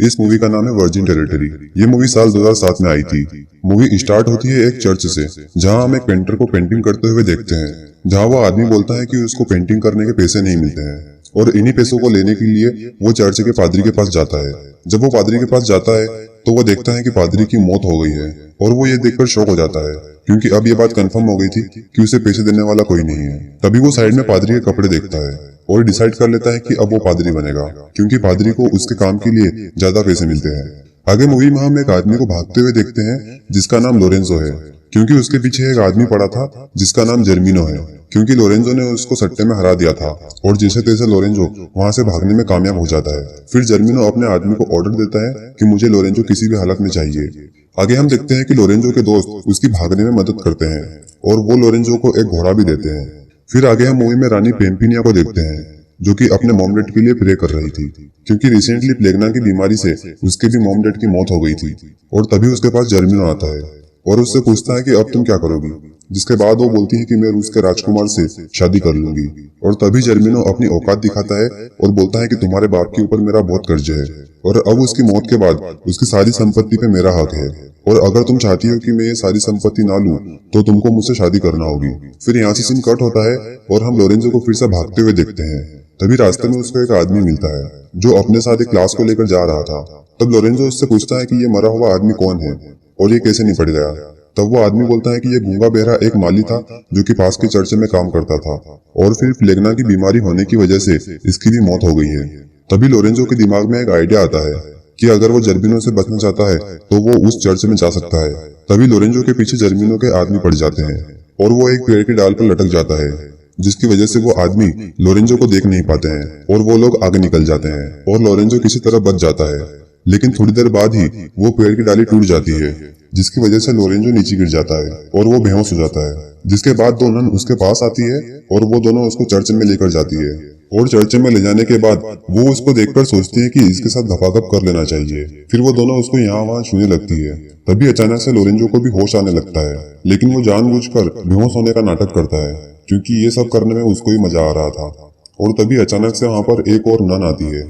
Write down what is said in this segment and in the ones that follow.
इस मूवी का नाम है वर्जिन टेरिटरी। ये मूवी साल 2007 में आई थी। मूवी स्टार्ट होती है एक चर्च से, जहां हम एक पेंटर को पेंटिंग करते हुए देखते हैं, जहां वो आदमी बोलता है कि उसको पेंटिंग करने के पैसे नहीं मिलते हैं और इन्हीं पैसों को लेने के लिए वो चर्च के पादरी के पास जाता है। जब वो पादरी के पास जाता है तो वो देखता है कि पादरी की मौत हो गई है और वो ये देखकर शॉक हो जाता है, क्योंकि अब ये बात कंफर्म हो गई थी कि उसे पैसे देने वाला कोई नहीं है। तभी वो साइड में पादरी के कपड़े देखता है और डिसाइड कर लेता है कि अब वो पादरी बनेगा, क्योंकि पादरी को उसके काम के लिए ज्यादा पैसे मिलते हैं। आगे मूवी में हम एक आदमी को भागते हुए देखते हैं जिसका नाम लोरेंजो है, क्योंकि उसके पीछे एक आदमी पड़ा था जिसका नाम जर्मिनो है, क्योंकि लोरेंजो ने उसको सट्टे में हरा दिया था और जैसे तैसे लोरेंजो वहां से भागने में कामयाब हो जाता है। फिर जर्मिनो अपने आदमी को ऑर्डर देता है कि मुझे लोरेंजो किसी भी हालत में चाहिए। आगे हम देखते हैं कि लोरेंजो के दोस्त उसकी भागने में मदद करते हैं और वो लोरेंजो को एक घोड़ा भी देते हैं। फिर आगे हम मूवी में रानी पेम्पिनिया को देखते हैं, जो कि अपने मॉम डैड के लिए प्रे कर रही थी, क्योंकि रिसेंटली प्लेगना की बीमारी से उसके भी मॉम डैड की मौत हो गई थी। और तभी उसके पास जर्मिनो आता है और उससे पूछता है कि अब तुम क्या करोगी, जिसके बाद वो बोलती है कि मैं रूस के राजकुमार से शादी कर लूंगी। और तभी जर्मिनो अपनी औकात दिखाता है और बोलता है कि तुम्हारे बाप के ऊपर मेरा बहुत कर्ज है और अब उसकी मौत के बाद उसकी सारी संपत्ति पे मेरा हक है, और अगर तुम चाहती हो कि मैं ये सारी संपत्ति ना लूं तो तुमको मुझसे शादी करना होगी। फिर यहाँ से सीन कट होता है और हम लोरेंजो को फिर से भागते हुए देखते हैं। तभी रास्ते में उसको एक आदमी मिलता है जो अपने साथ एक क्लास को लेकर जा रहा था। तब लोरेंजो उससे पूछता है कि ये मरा हुआ आदमी कौन है और ये कैसे निपट गया। तब वो आदमी बोलता है कि ये गूंगा बहरा एक माली था जो कि पास के चर्च में काम करता था और फिर प्लेगना की बीमारी होने की वजह से इसकी भी मौत हो गई है। तभी लोरेंजो के दिमाग में एक आइडिया आता है कि अगर वो जर्मिनो से बचना चाहता है तो वो उस चर्च में जा सकता है। तभी लोरेंजो के पीछे जर्मिनो के आदमी पड़ जाते हैं और वो एक पेड़ की डाल पर लटक जाता है, जिसकी वजह से वो आदमी लोरेंजो को देख नहीं पाते हैं और वो लोग आगे निकल जाते हैं और लोरेंजो किसी तरह बच जाता है। लेकिन थोड़ी देर बाद ही वो पेड़ की डाली टूट जाती है, जिसकी वजह से लोरेंजो नीचे गिर जाता है और वो बेहोश हो जाता है। जिसके बाद दो नन उसके पास आती है और वो दोनों उसको चर्च में लेकर जाती है और चर्च में ले जाने के बाद वो उसको देखकर सोचती है कि इसके साथ गपागप कर लेना चाहिए। फिर वो दोनों उसको यहाँ वहाँ छूने लगती है। तभी अचानक से लोरेंजो को भी होश आने लगता है, लेकिन वो जानबूझकर बेहोश होने का नाटक करता है, क्योंकि ये सब करने में उसको ही मजा आ रहा था। और तभी अचानक से वहाँ पर एक और नन आती है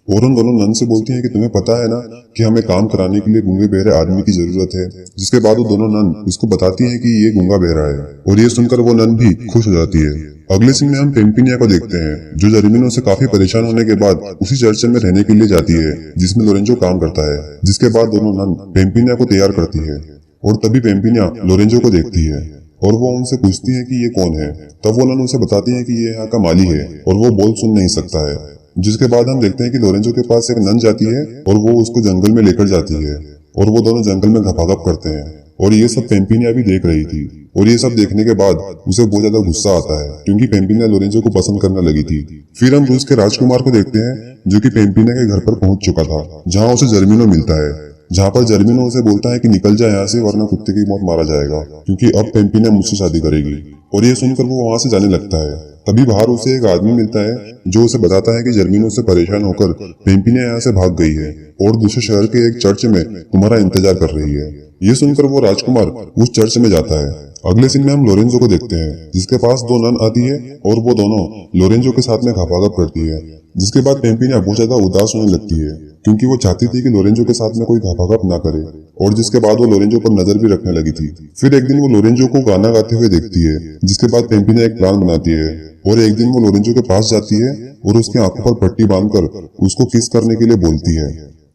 और उन दोनों नन से बोलती है कि तुम्हें पता है ना कि हमें काम कराने के लिए गूंगे बहरे आदमी की जरूरत है। जिसके बाद वो दोनों नन उसको बताती है कि ये गूंगा बहरा है और ये सुनकर वो नन भी खुश हो जाती है। अगले सीन में हम पेम्पिनिया को देखते हैं, जो जर्मिनो से काफी परेशान होने के बाद उसी चर्च में रहने के लिए जाती है जिसमें लोरेंजो काम करता है। जिसके बाद दोनों नन पेम्पिनिया को तैयार करती है और तभी पेम्पिनिया लोरेंजो को देखती है और वो उनसे पूछती है कि ये कौन है। तब वो नन उसे बताती है कि ये यहाँ का माली है और वो बोल सुन नहीं सकता है। जिसके बाद हम देखते हैं कि लोरेंजो के पास एक नन जाती है और वो उसको जंगल में लेकर जाती है और वो दोनों जंगल में गपागप करते हैं और ये सब पेम्पिनिया भी देख रही थी। और ये सब देखने के बाद उसे बहुत ज्यादा गुस्सा आता है, क्योंकि पेम्पिनिया लोरेंजो को पसंद करने लगी थी। फिर हम रूस के राजकुमार को देखते हैं जो कि पेम्पिनिया के घर पर पहुंच चुका था, जहाँ उसे जर्मिनो मिलता है, जहाँ पर जर्मिनो उसे बोलता है कि निकल जाए यहाँ से वरना कुत्ते की मौत मारा जाएगा, क्योंकि अब पेम्पिनिया मुझसे शादी करेगी। और ये सुनकर वो वहां से जाने लगता है। तभी बाहर उसे एक आदमी मिलता है जो उसे बताता है कि जर्मिनो से परेशान होकर पेम्पिनिया यहाँ से भाग गई है और दूसरे शहर के एक चर्च में तुम्हारा इंतजार कर रही है। ये सुनकर वो राजकुमार उस चर्च में जाता है। अगले सीन में हम लोरेंजो को देखते हैं, जिसके पास दो नन आती है और वो दोनों लोरेंजो के साथ में गपागप करती है। जिसके बाद पेम्पिनिया बहुत ज्यादा उदास होने लगती है, क्योंकि वो चाहती थी कि लोरेंजो के साथ में कोई गपागप ना करे, और जिसके बाद वो लोरेंजो पर नजर भी रखने लगी थी। फिर एक दिन वो लोरेंजो को गाना गाते हुए देखती है, जिसके बाद पेम्पिनिया एक प्लान बनाती है और एक दिन वो लोरेंजो के पास जाती है और उसकी आंखों पर पट्टी बांधकर उसको किस करने के लिए बोलती है।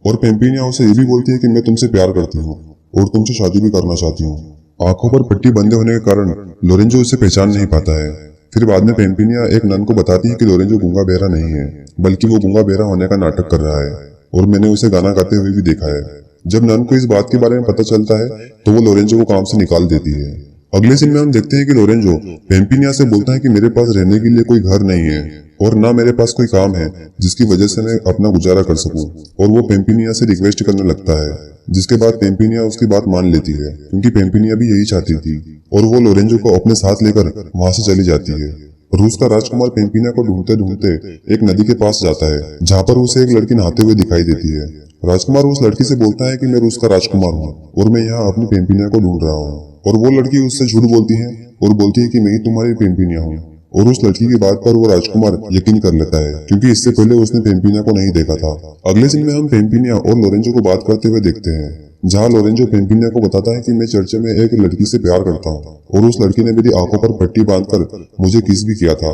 और पेम्पिनिया उसे ये भी बोलती है कि मैं तुमसे प्यार करती हूँ और तुमसे शादी भी करना चाहती हूँ। आंखों पर पट्टी बंधे होने के कारण लोरेंजो उसे पहचान नहीं पाता है। फिर बाद में पेम्पिनिया एक नन को बताती है कि लोरेंजो गूंगा बहरा नहीं है, बल्कि वो गूंगा बहरा होने का नाटक कर रहा है और मैंने उसे गाना गाते हुए भी देखा है। जब नन को इस बात के बारे में पता चलता है तो वो लोरेंजो को काम से निकाल देती है। अगले सीन में हम देखते हैं कि लोरेंजो पेम्पिनिया से बोलता है कि मेरे पास रहने के लिए कोई घर नहीं है और ना मेरे पास कोई काम है जिसकी वजह से मैं अपना गुजारा कर सकूं, और वो पेम्पिनिया से रिक्वेस्ट करने लगता है। जिसके बाद पेम्पिनिया उसकी बात मान लेती है, क्योंकि पेम्पिनिया भी यही चाहती थी, और वो लोरेंजो को अपने साथ लेकर वहां से चली जाती है। रूस का राजकुमार पेम्पिनिया को ढूंढते ढूंढते एक नदी के पास जाता है, जहाँ पर उसे एक लड़की नहाते हुए दिखाई देती है। राजकुमार उस लड़की से बोलता है कि मैं रूस का राजकुमार हूँ और मैं यहाँ अपनी पेम्पिनिया को ढूंढ रहा हूँ, और वो लड़की उससे झूठ बोलती है और बोलती है कि मैं ही तुम्हारी पेम्पिनिया हूँ। और उस लड़की की बात पर वो राजकुमार यकीन कर लेता है, क्योंकि इससे पहले उसने पेम्पिनिया को नहीं देखा था। अगले सीन में हम पेम्पिनिया और लोरेंजो को बात करते हुए देखते हैं, जहाँ लोरेंजो पेम्पिनिया को बताता है कि मैं चर्च में एक लड़की से प्यार करता हूँ और उस लड़की ने मेरी आंखों पर पट्टी बांधकर मुझे किस भी किया था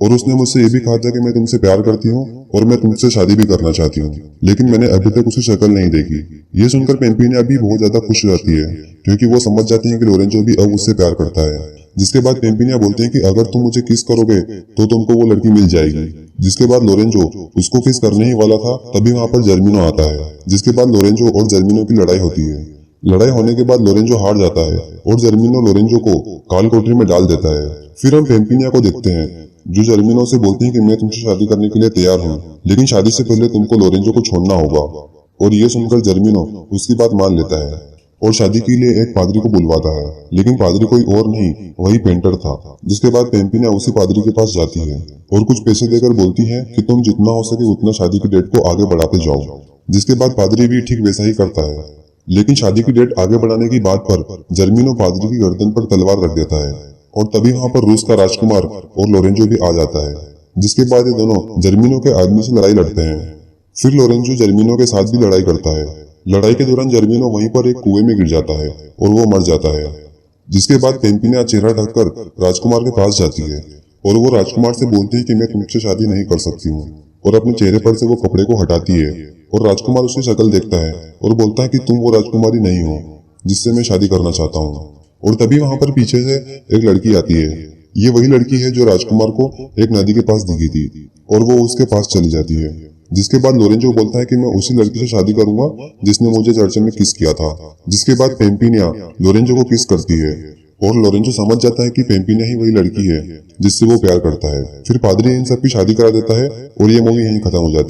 और उसने मुझसे ये भी कहा था कि मैं तुमसे प्यार करती हूँ और मैं तुमसे शादी भी करना चाहती हूँ, लेकिन मैंने अभी तक उसकी शक्ल नहीं देखी। ये सुनकर पेम्पिनिया भी बहुत ज्यादा खुश हो जाती है, क्योंकि वो समझ जाती है कि लोरेंजो भी अब उससे प्यार करता है। जिसके बाद पेम्पिनिया बोलते हैं कि अगर तुम मुझे किस करोगे तो तुमको वो लड़की मिल जाएगी। जिसके बाद लोरेंजो उसको किस करने ही वाला था, तभी वहाँ पर जर्मिनो आता है। जिसके बाद लोरेंजो और जर्मिनो की लड़ाई होती है। लड़ाई होने के बाद लोरेंजो हार जाता है और जर्मिनो लोरेंजो को काल कोठरी में डाल देता है। फिर हम पेम्पिनिया को देखते हैं, जो जर्मिनो से बोलती है कि मैं तुमसे शादी करने के लिए तैयार हूँ, लेकिन शादी से पहले तुमको लोरेंजो को छोड़ना होगा। और ये सुनकर जर्मिनो उसकी बात मान लेता है और शादी के लिए एक पादरी को बुलवाता है, लेकिन पादरी कोई और नहीं, वही पेंटर था। जिसके बाद पेम्पिनिया उसी पादरी के पास जाती है और कुछ पैसे देकर बोलती है कि तुम जितना हो सके उतना शादी की डेट को आगे बढ़ाते जाओ। जिसके बाद पादरी भी ठीक वैसा ही करता है, लेकिन शादी की डेट आगे बढ़ाने की बात पर जर्मिनो पादरी की गर्दन पर तलवार रख देता है और तभी वहां पर रूस का राजकुमार और लोरेंजो भी आ जाता है। जिसके बाद ये दोनों जर्मिनो के आदमी से लड़ाई लड़ते हैं। फिर लोरेंजो जर्मिनो के साथ भी लड़ाई करता है। लड़ाई के दौरान जर्मिनो वहीं पर एक कुएं में गिर जाता है और वो मर जाता है। जिसके बाद पेम्पिनिया चेहरा ढककर राजकुमार के पास जाती है और वो राजकुमार से बोलती है कि मैं तुमसे शादी नहीं कर सकती हूँ, और अपने चेहरे पर से वो कपड़े को हटाती है और राजकुमार उसकी शक्ल देखता है और बोलता है कि तुम वो राजकुमारी नहीं हो जिससे मैं शादी करना चाहता हूँ। और तभी वहां पर पीछे से एक लड़की आती है। ये वही लड़की है जो राजकुमार को एक नदी के पास दिखी थी और वो उसके पास चली जाती है। जिसके बाद लोरेंजो बोलता है कि मैं उसी लड़की से शादी करूंगा जिसने मुझे चर्च में किस किया था। जिसके बाद पेम्पिनिया लोरेंजो को किस करती है और लोरेंजो समझ जाता है कि पेम्पिनिया ही वही लड़की है जिससे वो प्यार करता है। फिर पादरी इन सब की शादी करा देता है और ये मूवी यहीं खत्म हो जाती है।